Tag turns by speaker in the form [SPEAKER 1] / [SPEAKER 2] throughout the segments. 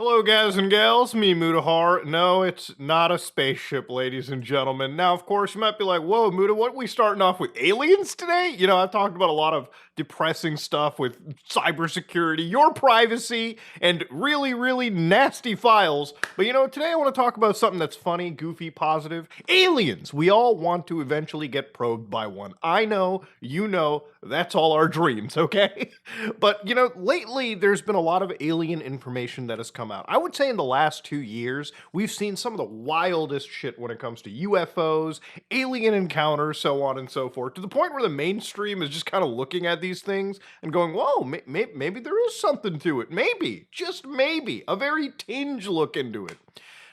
[SPEAKER 1] Hello, guys and gals. Me, Mutahar. No, it's not a spaceship, ladies and gentlemen. Now, of course, you might be like, whoa, Muta, what are we starting off with? Aliens today? You know, I've talked about a lot of depressing stuff with cybersecurity, your privacy, and really, really nasty files. But you know, today I want to talk about something that's funny, goofy, positive. Aliens. We all want to eventually get probed by one. I know, you know, that's all our dreams, okay? But you know, lately there's been a lot of alien information that has come out. I would say in the last 2 years, we've seen some of the wildest shit when it comes to UFOs, alien encounters, so on and so forth, to the point where the mainstream is just kind of looking at these things and going, whoa, maybe there is something to it. Maybe, just maybe, a very tinge look into it.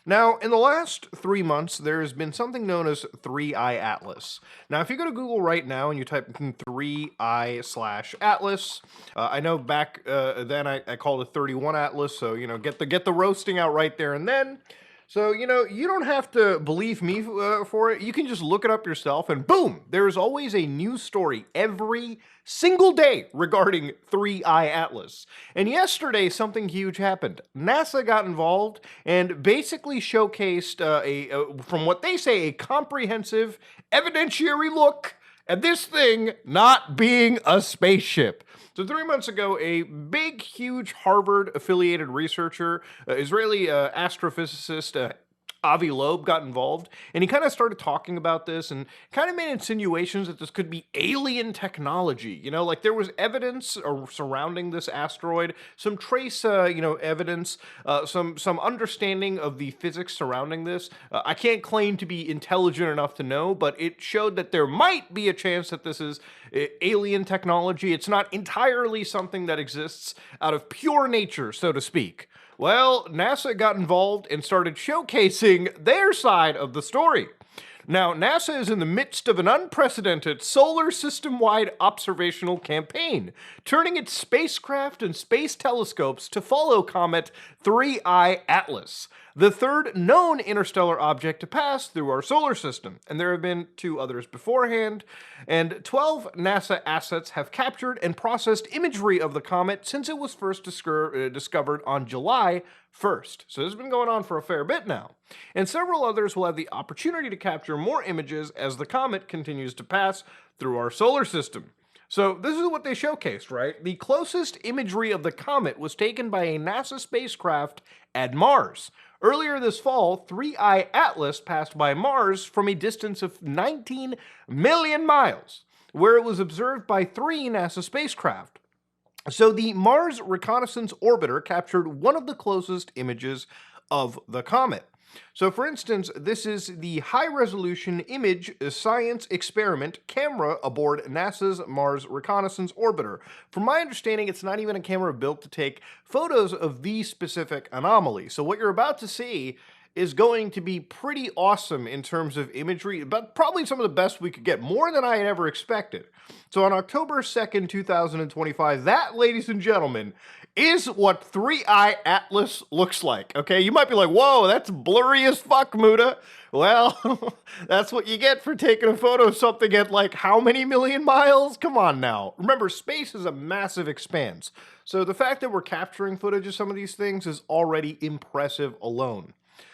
[SPEAKER 1] Now, in the last 3 months, there has been something known as 3-Eye Atlas. Now, if you go to Google right now and you type in 3-Eye/Atlas, I know back then I called it 31 Atlas, so, you know, get the roasting out right there and then. So, you know, you don't have to believe me for it. You can just look it up yourself, and boom, there's always a new story every single day regarding 3-Eye Atlas. And yesterday, something huge happened. NASA got involved and basically showcased, from what they say, a comprehensive evidentiary look at this thing not being a spaceship. So 3 months ago, a big, huge Harvard-affiliated researcher, Israeli astrophysicist Avi Loeb got involved, and he kind of started talking about this and kind of made insinuations that this could be alien technology. You know, like there was evidence surrounding this asteroid, some trace, evidence, some understanding of the physics surrounding this. I can't claim to be intelligent enough to know, but it showed that there might be a chance that this is alien technology. It's not entirely something that exists out of pure nature, so to speak. Well, NASA got involved and started showcasing their side of the story. Now, NASA is in the midst of an unprecedented solar system-wide observational campaign, turning its spacecraft and space telescopes to follow comet 3-Eye Atlas, the third known interstellar object to pass through our solar system. And there have been 2 others beforehand, and 12 NASA assets have captured and processed imagery of the comet since it was first discovered on July 1st. So this has been going on for a fair bit now. And several others will have the opportunity to capture more images as the comet continues to pass through our solar system. So this is what they showcased, right? The closest imagery of the comet was taken by a NASA spacecraft at Mars. Earlier this fall, 3-Eye Atlas passed by Mars from a distance of 19 million miles, where it was observed by 3 NASA spacecraft. So the Mars Reconnaissance Orbiter captured one of the closest images of the comet. So for instance, this is the high-resolution image science experiment camera aboard NASA's Mars Reconnaissance Orbiter. From my understanding, it's not even a camera built to take photos of these specific anomalies. So what you're about to see is going to be pretty awesome in terms of imagery, but probably some of the best we could get, more than I had ever expected. So on October 2nd, 2025, that, ladies and gentlemen, is what 3-Eye Atlas looks like, okay? You might be like, whoa, that's blurry as fuck, Muta. Well, that's what you get for taking a photo of something at like how many million miles? Come on now. Remember, space is a massive expanse. So the fact that we're capturing footage of some of these things is already impressive alone.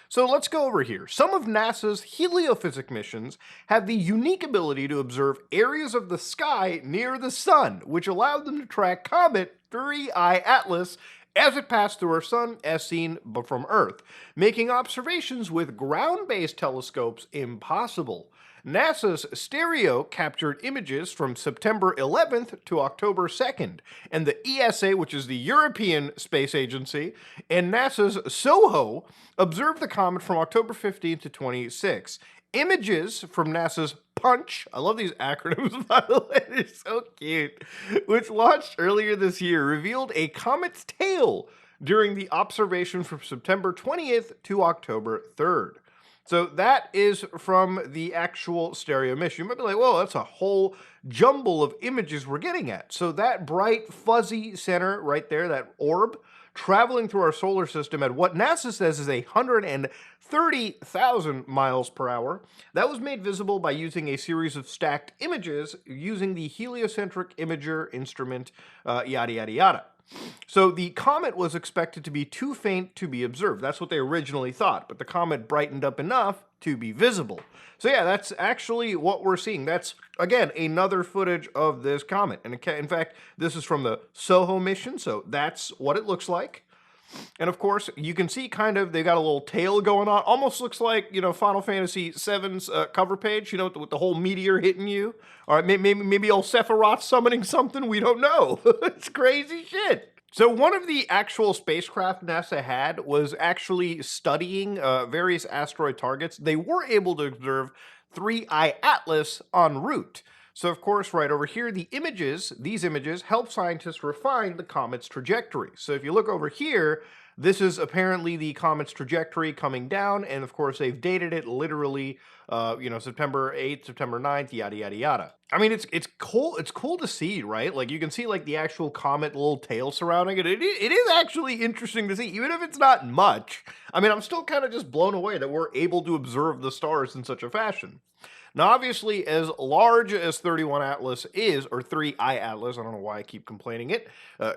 [SPEAKER 1] So let's go over here. Some of NASA's heliophysics missions have the unique ability to observe areas of the sky near the sun, which allowed them to track comet 3-Eye Atlas as it passed through our sun as seen from Earth, making observations with ground-based telescopes impossible. NASA's stereo captured images from September 11th to October 2nd, and the ESA, which is the European Space Agency, and NASA's SOHO observed the comet from October 15th to 26th. Images from NASA's Punch, I love these acronyms, by the way, they're so cute, which launched earlier this year, revealed a comet's tail during the observation from September 20th to October 3rd. So that is from the actual stereo mission. You might be like, whoa, that's a whole jumble of images we're getting at. So that bright, fuzzy center right there, that orb, traveling through our solar system at what NASA says is 130,000 miles per hour. That was made visible by using a series of stacked images using the heliocentric imager instrument, yada, yada, yada. So the comet was expected to be too faint to be observed. That's what they originally thought, but the comet brightened up enough to be visible. So yeah, that's actually what we're seeing. That's, again, another footage of this comet. And in fact, this is from the SOHO mission, so that's what it looks like. And of course, you can see kind of, they got a little tail going on. Almost looks like, Final Fantasy VII's cover page, with the whole meteor hitting you. All right, maybe old Sephiroth summoning something. We don't know. It's crazy shit. So one of the actual spacecraft NASA had was actually studying various asteroid targets. They were able to observe 3I Atlas en route. So of course, right over here, these images help scientists refine the comet's trajectory. So if you look over here, this is apparently the comet's trajectory coming down, and of course they've dated it literally, September 8th, September 9th, yada yada yada. I mean, it's cool. It's cool to see, right? Like you can see like the actual comet, little tail surrounding it. It is actually interesting to see, even if it's not much. I mean, I'm still kind of just blown away that we're able to observe the stars in such a fashion. Now, obviously, as large as 31 Atlas is, or 3I Atlas, I don't know why I keep complaining it,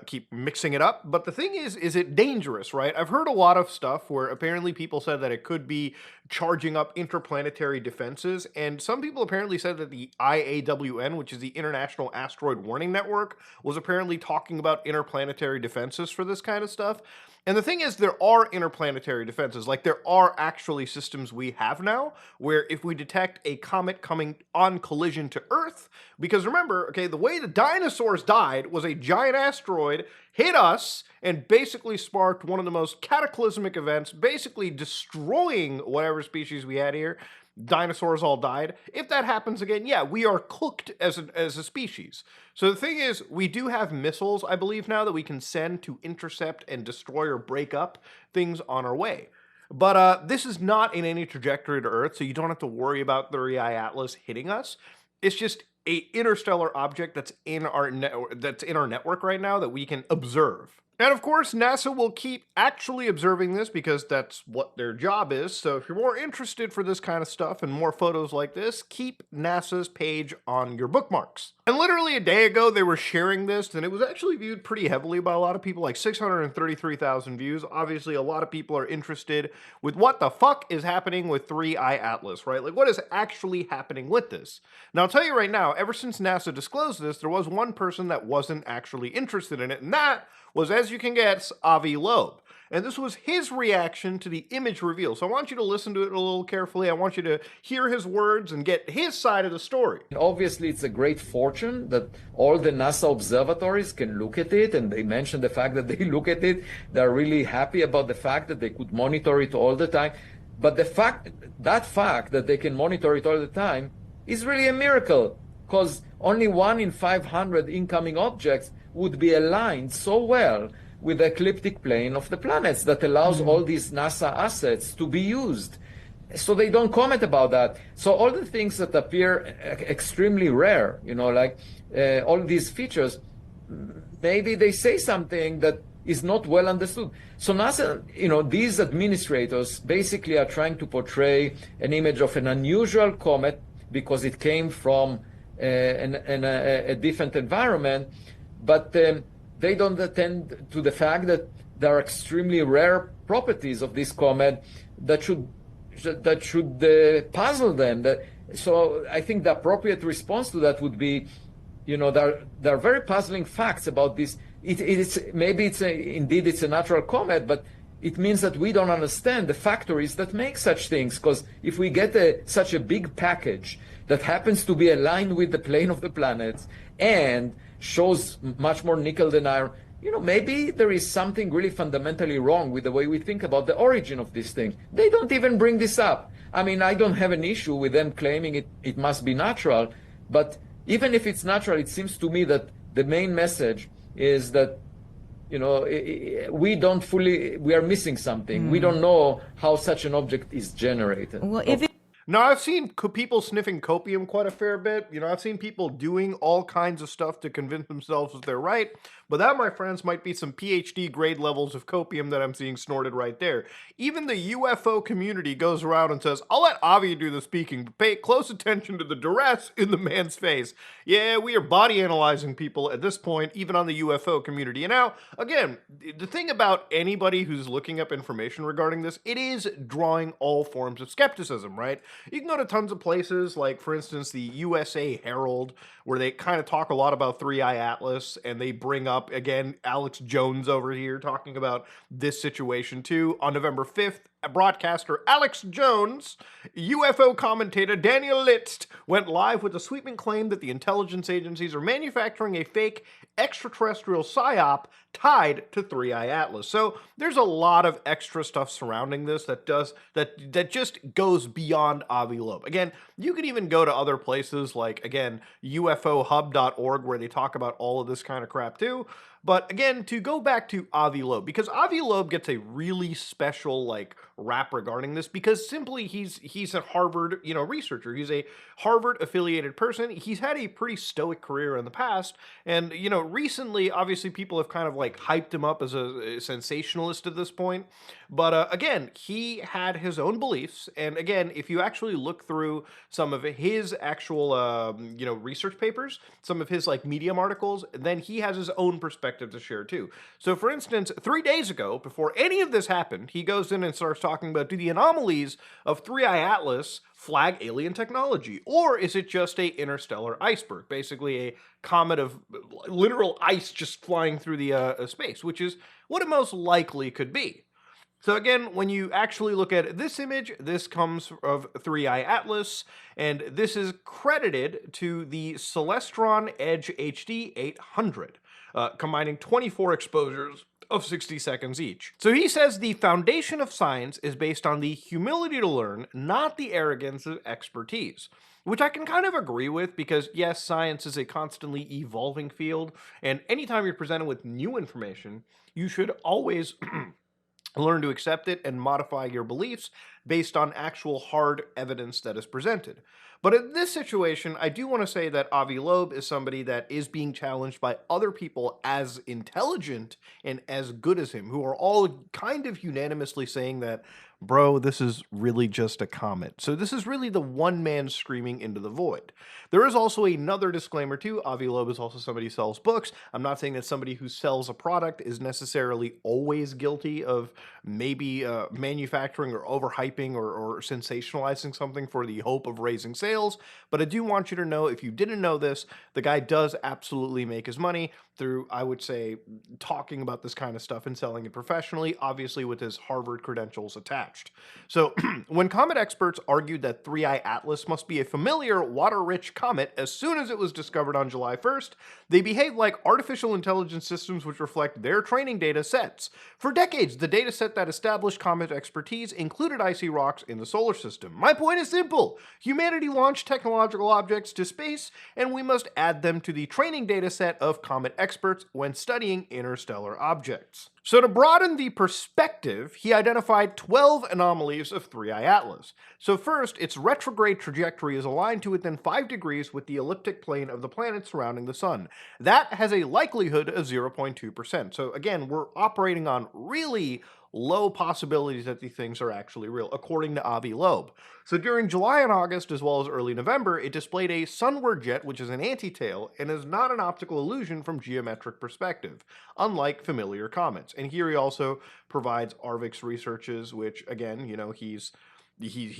[SPEAKER 1] keep mixing it up, but the thing is it dangerous, right? I've heard a lot of stuff where apparently people said that it could be charging up interplanetary defenses, and some people apparently said that the IAWN, which is the International Asteroid Warning Network, was apparently talking about interplanetary defenses for this kind of stuff. And the thing is, there are interplanetary defenses. Like, there are actually systems we have now where if we detect a comet coming on collision to Earth, because remember, okay, the way the dinosaurs died was a giant asteroid hit us and basically sparked one of the most cataclysmic events, basically destroying whatever species we had here. Dinosaurs all died. If that happens again, yeah, we are cooked as a species. So the thing is, we do have missiles, I believe now, that we can send to intercept and destroy or break up things on our way. But this is not in any trajectory to Earth, so you don't have to worry about the 3I Atlas hitting us. It's just a interstellar object that's in our network right now that we can observe. And of course, NASA will keep actually observing this because that's what their job is. So if you're more interested for this kind of stuff and more photos like this, keep NASA's page on your bookmarks. And literally a day ago, they were sharing this, and it was actually viewed pretty heavily by a lot of people, like 633,000 views. Obviously, a lot of people are interested with what the fuck is happening with 3I Atlas, right? Like, what is actually happening with this? Now, I'll tell you right now, ever since NASA disclosed this, there was one person that wasn't actually interested in it, and that was, as you can guess, Avi Loeb. And this was his reaction to the image reveal. So I want you to listen to it a little carefully. I want you to hear his words and get his side of the story.
[SPEAKER 2] Obviously, it's a great fortune that all the NASA observatories can look at it, and they mentioned the fact that they look at it. They're really happy about the fact that they could monitor it all the time. But that fact that they can monitor it all the time is really a miracle, because only 1 in 500 incoming objects would be aligned so well with the ecliptic plane of the planets that allows all these NASA assets to be used. So they don't comment about that. So all the things that appear extremely rare, like all these features, maybe they say something that is not well understood. So NASA, these administrators basically are trying to portray an image of an unusual comet because it came from a different environment, but they don't attend to the fact that there are extremely rare properties of this comet that should puzzle them. So I think the appropriate response to that would be, there are very puzzling facts about this. Maybe indeed it's a natural comet, but it means that we don't understand the factories that make such things. Because if we get such a big package that happens to be aligned with the plane of the planets and shows much more nickel than iron, maybe there is something really fundamentally wrong with the way we think about the origin of this thing. They don't even bring this up. I mean, I don't have an issue with them claiming it must be natural, but even if it's natural, it seems to me that the main message is that, we are missing something. We don't know how such an object is generated.
[SPEAKER 3] Well,
[SPEAKER 1] No, I've seen people sniffing copium quite a fair bit. You know, I've seen people doing all kinds of stuff to convince themselves that they're right. But that, my friends, might be some PhD grade levels of copium that I'm seeing snorted right there. Even the UFO community goes around and says, I'll let Avi do the speaking, but pay close attention to the duress in the man's face. Yeah, we are body analyzing people at this point, even on the UFO community. And now, again, the thing about anybody who's looking up information regarding this, it is drawing all forms of skepticism, right? You can go to tons of places, like, for instance, the USA Herald, where they kind of talk a lot about Three Eye Atlas, and they bring up, again, Alex Jones over here talking about this situation too. On November 5th, broadcaster Alex Jones, UFO commentator Daniel Litzt went live with a sweeping claim that the intelligence agencies are manufacturing a fake extraterrestrial psyop tied to Three Eye Atlas. So there's a lot of extra stuff surrounding this that just goes beyond Avi Loeb. Again, you can even go to other places like, again, ufohub.org, where they talk about all of this kind of crap too. But again, to go back to Avi Loeb, because Avi Loeb gets a really special like rap regarding this, because simply he's a Harvard, you know, researcher. He's a Harvard affiliated person. He's had a pretty stoic career in the past, and you know, recently, obviously, people have kind of like hyped him up as a sensationalist at this point. But again, he had his own beliefs, and again, if you actually look through some of his actual, you know, research papers, some of his like Medium articles, then he has his own perspective to share too. So, for instance, 3 days ago, before any of this happened, he goes in and starts talking about, do the anomalies of Three Eye Atlas flag alien technology, or is it just a interstellar iceberg, basically a comet of literal ice just flying through the space, which is what it most likely could be. So again, when you actually look at this image, this comes of Three Eye Atlas, and this is credited to the Celestron Edge HD 800, combining 24 exposures of 60 seconds each. So he says the foundation of science is based on the humility to learn, not the arrogance of expertise. Which I can kind of agree with, because yes, science is a constantly evolving field, and anytime you're presented with new information, you should always learn to accept it and modify your beliefs based on actual hard evidence that is presented. But in this situation, I do want to say that Avi Loeb is somebody that is being challenged by other people as intelligent and as good as him, who are all kind of unanimously saying that, bro, this is really just a comet. So this is really the one man screaming into the void. There is also another disclaimer too. Avi Loeb is also somebody who sells books. I'm not saying that somebody who sells a product is necessarily always guilty of maybe manufacturing or overhyping or sensationalizing something for the hope of raising sales. But I do want you to know, if you didn't know this, the guy does absolutely make his money through, I would say, talking about this kind of stuff and selling it professionally, obviously with his Harvard credentials attached. So when comet experts argued that Three Eye Atlas must be a familiar water-rich comet as soon as it was discovered on July 1st, they behaved like artificial intelligence systems which reflect their training data sets. For decades, the data set that established comet expertise included icy rocks in the solar system. My point is simple. Humanity launched technological objects to space, and we must add them to the training data set of comet experts when studying interstellar objects. So to broaden the perspective, he identified 12 anomalies of Three Eye Atlas. So first, its retrograde trajectory is aligned to within 5 degrees with the elliptic plane of the planet surrounding the sun. That has a likelihood of 0.2%. So again, we're operating on really low possibilities that these things are actually real, according to Avi Loeb. So during July and August, as well as early November, it displayed a sunward jet, which is an anti-tail, and is not an optical illusion from geometric perspective, unlike familiar comets. And here he also provides Arvik's researches, which, again, you know, he's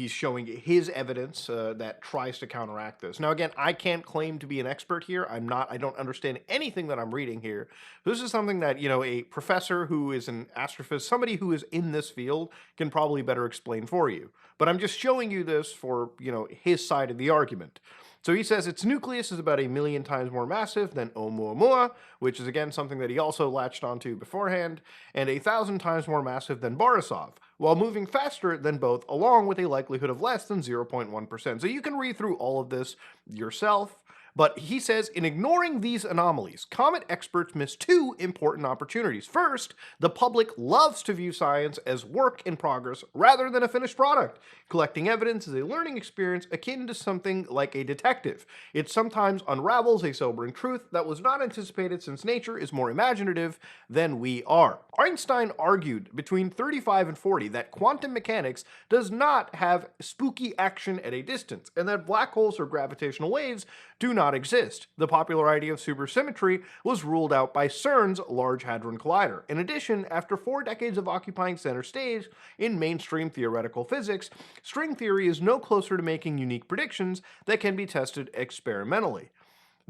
[SPEAKER 1] showing his evidence that tries to counteract this. Now, again, I can't claim to be an expert here. I don't understand anything that I'm reading here. This is something that, you know, a professor who is an astrophysicist, somebody who is in this field, can probably better explain for you. But I'm just showing you this for, you know, his side of the argument. So he says its nucleus is about 1,000,000 times more massive than Oumuamua, which is again something that he also latched onto beforehand, and 1,000 times more massive than Borisov, while moving faster than both, along with a likelihood of less than 0.1%. So you can read through all of this yourself. But he says in ignoring these anomalies, comet experts miss two important opportunities. First, the public loves to view science as work in progress rather than a finished product. Collecting evidence is a learning experience akin to something like a detective. It sometimes unravels a sobering truth that was not anticipated since nature is more imaginative than we are. Einstein argued between 35 and 40 that quantum mechanics does not have spooky action at a distance, and that black holes or gravitational waves do not exist. The popular idea of supersymmetry was ruled out by CERN's Large Hadron Collider. In addition, after 4 decades of occupying center stage in mainstream theoretical physics, string theory is no closer to making unique predictions that can be tested experimentally.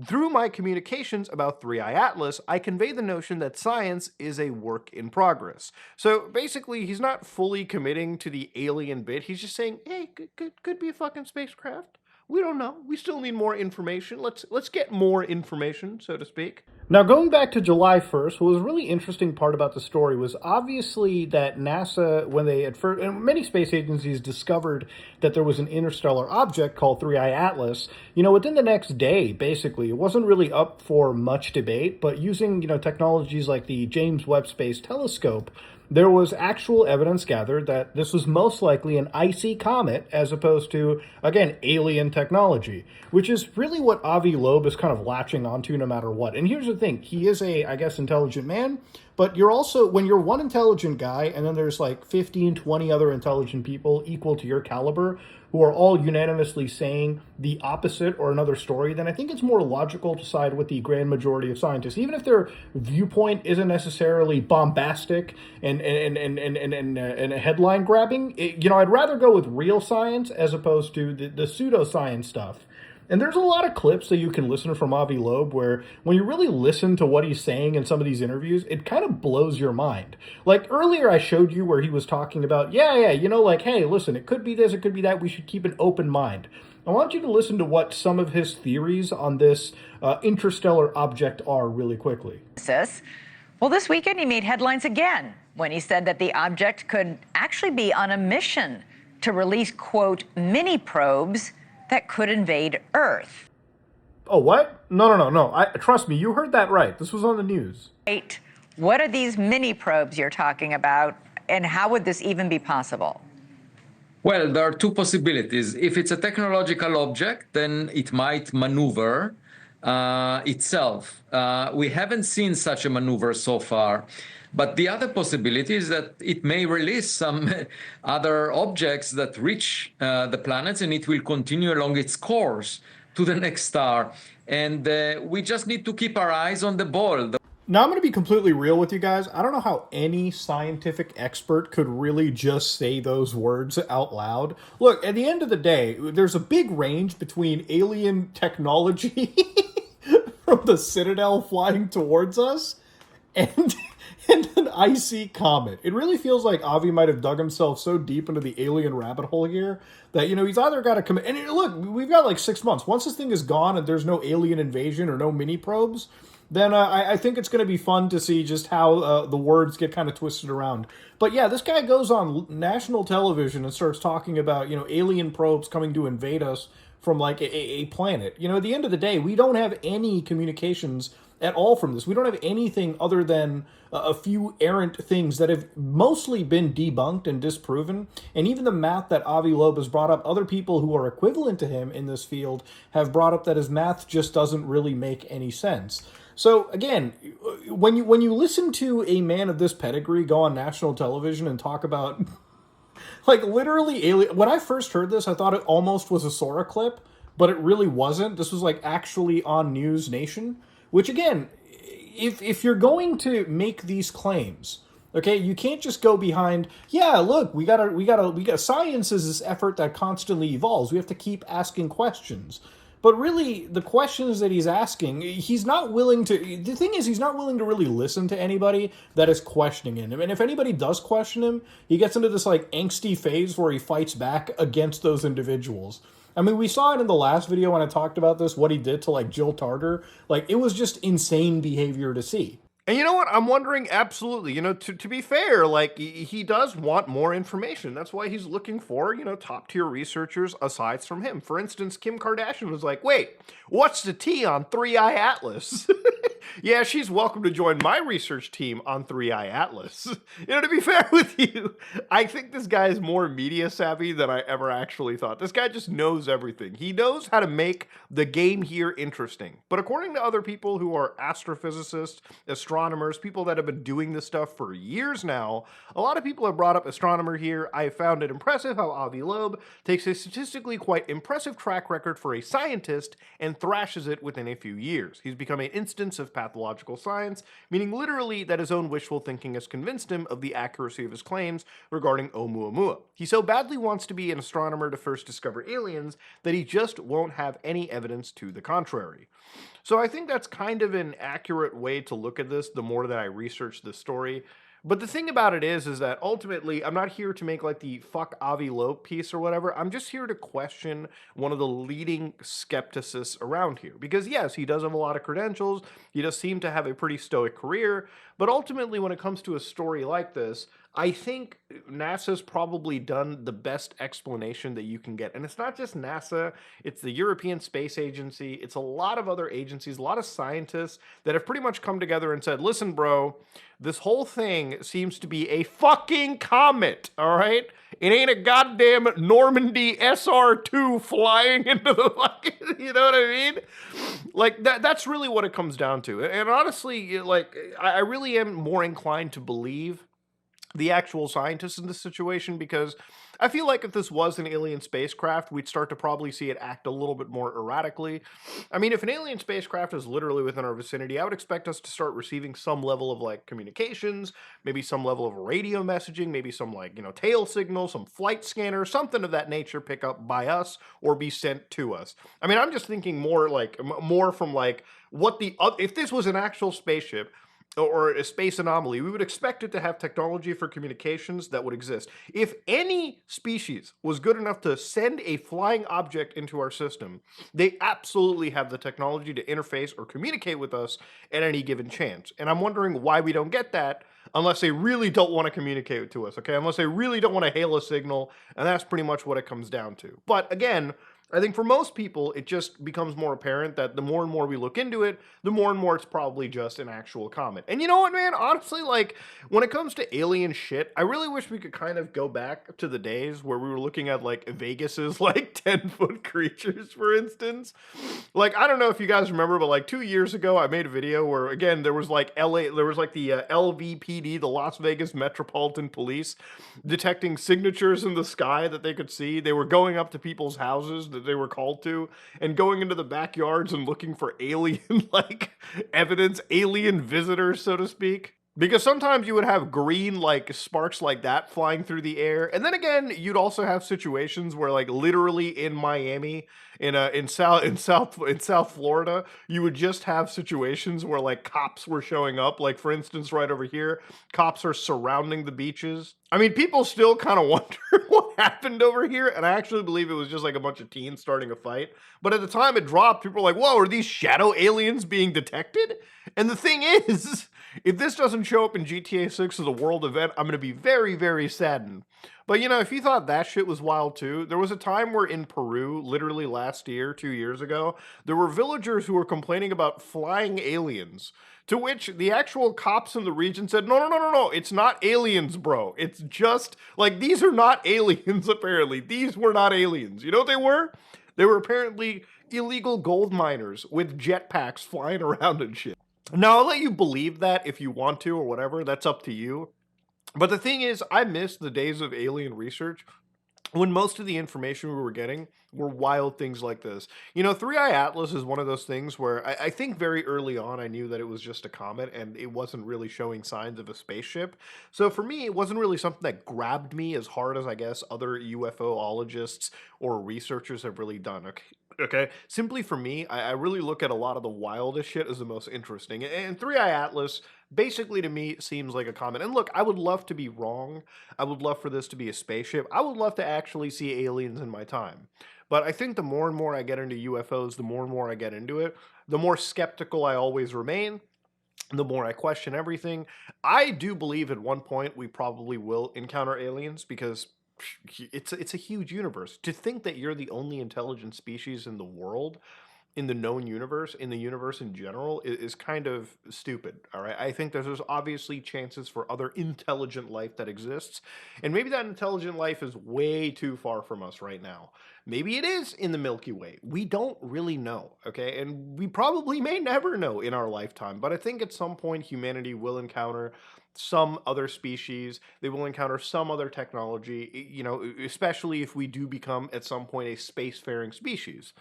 [SPEAKER 1] Through my communications about 3i Atlas, I convey the notion that science is a work in progress. So basically, he's not fully committing to the alien bit. He's just saying, hey, could be a fucking spacecraft. We don't know. We still need more information. Let's get more information, so to speak.
[SPEAKER 3] Now, going back to July 1st, what was a really interesting part about the story was obviously that NASA, when they at first, and many space agencies discovered that there was an interstellar object called 3i Atlas, within the next day, basically, it wasn't really up for much debate, but using, technologies like the James Webb Space Telescope, there was actual evidence gathered that this was most likely an icy comet as opposed to, again, alien technology, which is really what Avi Loeb is kind of latching onto no matter what. And here's the thing. He is a, intelligent man, but you're also, when you're one intelligent guy and then there's like 15, 20 other intelligent people equal to your caliber who are all unanimously saying the opposite or another story, then I think it's more logical to side with the grand majority of scientists, even if their viewpoint isn't necessarily bombastic and headline grabbing. I'd rather go with real science as opposed to the pseudoscience stuff. And there's a lot of clips that you can listen from Avi Loeb where when you really listen to what he's saying in some of these interviews, it kind of blows your mind. Like earlier I showed you where he was talking about, hey, listen, it could be this, it could be that, we should keep an open mind. I want you to listen to what some of his theories on this interstellar object are really quickly.
[SPEAKER 4] Well, this weekend he made headlines again when he said that the object could actually be on a mission to release, quote, mini probes that could invade Earth.
[SPEAKER 3] Oh, what? No. Trust me, you heard that right. This was on the news.
[SPEAKER 4] Wait, what are these mini probes you're talking about, and how would this even be possible?
[SPEAKER 2] Well, there are two possibilities. If it's a technological object, then it might maneuver itself. We haven't seen such a maneuver so far. But the other possibility is that it may release some other objects that reach the planets, and it will continue along its course to the next star. And we just need to keep our eyes on the ball.
[SPEAKER 3] Now, I'm going to be completely real with you guys. I don't know how any scientific expert could really just say those words out loud. Look, at the end of the day, there's a big range between alien technology from the Citadel flying towards us and an icy comet. It really feels like Avi might have dug himself so deep into the alien rabbit hole here that, he's either got to come... And look, we've got like 6 months. Once this thing is gone and there's no alien invasion or no mini probes, then I think it's going to be fun to see just how the words get kind of twisted around. But yeah, this guy goes on national television and starts talking about, alien probes coming to invade us from like a planet. At the end of the day, we don't have any communications at all from this. We don't have anything other than a few errant things that have mostly been debunked and disproven. And even the math that Avi Loeb has brought up, other people who are equivalent to him in this field have brought up that his math just doesn't really make any sense. So again, when you listen to a man of this pedigree go on national television and talk about like literally alien, when I first heard this, I thought it almost was a Sora clip, but it really wasn't. This was like actually on News Nation, which again, if you're going to make these claims, okay, you can't just go behind, yeah, look, we got science is this effort that constantly evolves. We have to keep asking questions. But really, the questions that he's asking, he's not willing to... The thing is, he's not willing to really listen to anybody that is questioning him. And if anybody does question him, he gets into this, like, angsty phase where he fights back against those individuals. I mean, we saw it in the last video when I talked about this, what he did to, like, Jill Tarter. Like, it was just insane behavior to see.
[SPEAKER 1] And you know what? I'm wondering, absolutely, to be fair, like, he does want more information. That's why he's looking for, top tier researchers aside from him. For instance, Kim Kardashian was like, wait, what's the T on Three Eye Atlas? Yeah, she's welcome to join my research team on Three Eye Atlas. To be fair with you, I think this guy is more media savvy than I ever actually thought. This guy just knows everything. He knows how to make the game here interesting. But according to other people who are astrophysicists, astronomers, people that have been doing this stuff for years now, a lot of people have brought up astronomer here. I found it impressive how Avi Loeb takes a statistically quite impressive track record for a scientist and thrashes it within a few years. He's become an instance of pathological science, meaning literally that his own wishful thinking has convinced him of the accuracy of his claims regarding Oumuamua. He so badly wants to be an astronomer to first discover aliens that he just won't have any evidence to the contrary. So I think that's kind of an accurate way to look at this the more that I research this story. But the thing about it is that ultimately, I'm not here to make like the fuck Avi Loeb piece or whatever. I'm just here to question one of the leading skepticists around here. Because yes, he does have a lot of credentials. He does seem to have a pretty stoic career. But ultimately, when it comes to a story like this, I think NASA's probably done the best explanation that you can get. And it's not just NASA, it's the European Space Agency, it's a lot of other agencies, a lot of scientists that have pretty much come together and said, listen, bro, this whole thing seems to be a fucking comet, all right? It ain't a goddamn Normandy SR2 flying into the fucking, you know what I mean? Like, that's really what it comes down to. And honestly, like, I really am more inclined to believe the actual scientists in this situation, because I feel like if this was an alien spacecraft, we'd start to probably see it act a little bit more erratically. I mean, if an alien spacecraft is literally within our vicinity, I would expect us to start receiving some level of like communications, maybe some level of radio messaging, maybe some like, tail signal, some flight scanner, something of that nature pick up by us or be sent to us. I mean, I'm just thinking more like, more from like what if this was an actual spaceship, or a space anomaly, we would expect it to have technology for communications that would exist. If any species was good enough to send a flying object into our system, they absolutely have the technology to interface or communicate with us at any given chance. And I'm wondering why we don't get that unless they really don't want to communicate to us, okay? Unless they really don't want to hail a signal, and that's pretty much what it comes down to. But again, I think for most people, it just becomes more apparent that the more and more we look into it, the more and more it's probably just an actual comet. And you know what, man? Honestly, like, when it comes to alien shit, I really wish we could kind of go back to the days where we were looking at, like, Vegas's, like, 10-foot creatures, for instance. Like, I don't know if you guys remember, but, like, 2 years ago, I made a video where, again, there was, like, the LVPD, the Las Vegas Metropolitan Police, detecting signatures in the sky that they could see. They were going up to people's houses that they were called to and going into the backyards and looking for alien like evidence, alien visitors, so to speak. Because sometimes you would have green like sparks like that flying through the air, and then again you'd also have situations where like literally in Miami, in South Florida, you would just have situations where like cops were showing up. Like for instance, right over here, cops are surrounding the beaches. I mean, people still kind of wonder what happened over here, and I actually believe it was just like a bunch of teens starting a fight. But at the time it dropped, people were like, "Whoa, are these shadow aliens being detected?" And the thing is, if this doesn't show up in GTA 6 as a world event, I'm going to be very, very saddened. But if you thought that shit was wild too, there was a time where in Peru, literally last year, 2 years ago, there were villagers who were complaining about flying aliens. To which the actual cops in the region said, no, no, no, no, no, it's not aliens, bro. It's just, like, these are not aliens, apparently. These were not aliens. You know what they were? They were apparently illegal gold miners with jetpacks flying around and shit. Now, I'll let you believe that if you want to or whatever. That's up to you. But the thing is, I miss the days of alien research when most of the information we were getting were wild things like this. Three Eye Atlas is one of those things where I think very early on I knew that it was just a comet and it wasn't really showing signs of a spaceship. So for me, it wasn't really something that grabbed me as hard as I guess other UFOologists or researchers have really done. Okay. Simply for me, I really look at a lot of the wildest shit as the most interesting. And Three Eye Atlas basically to me seems like a comet. And look, I would love to be wrong. I would love for this to be a spaceship. I would love to actually see aliens in my time. But I think the more and more I get into UFOs, the more and more I get into it, the more skeptical I always remain. the more I question everything. I do believe at one point we probably will encounter aliens because it's a huge universe. To think that you're the only intelligent species in the world, in the known universe, in the universe in general, is kind of stupid. All right. I think there's obviously chances for other intelligent life that exists. And maybe that intelligent life is way too far from us right now. Maybe it is in the Milky Way. We don't really know. Okay. And we probably may never know in our lifetime. But I think at some point humanity will encounter some other species. They will encounter some other technology, especially if we do become at some point a spacefaring species.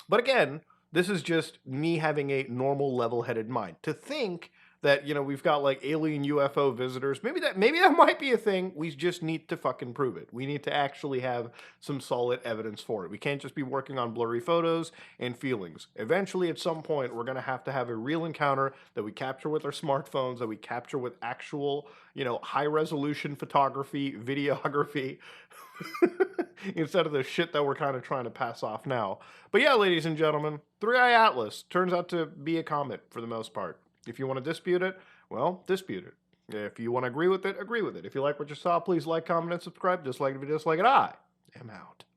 [SPEAKER 1] But again, this is just me having a normal level-headed mind. To think that, we've got like alien UFO visitors, maybe that might be a thing. We just need to fucking prove it. We need to actually have some solid evidence for it. We can't just be working on blurry photos and feelings. Eventually, at some point, we're going to have a real encounter that we capture with our smartphones, that we capture with actual, high-resolution photography, videography, instead of the shit that we're kind of trying to pass off now. But yeah, ladies and gentlemen, Three Eye Atlas turns out to be a comet for the most part. If you want to dispute it, well, dispute it. If you want to agree with it, agree with it. If you like what you saw, please like, comment, and subscribe. Dislike it if you dislike it. I am out.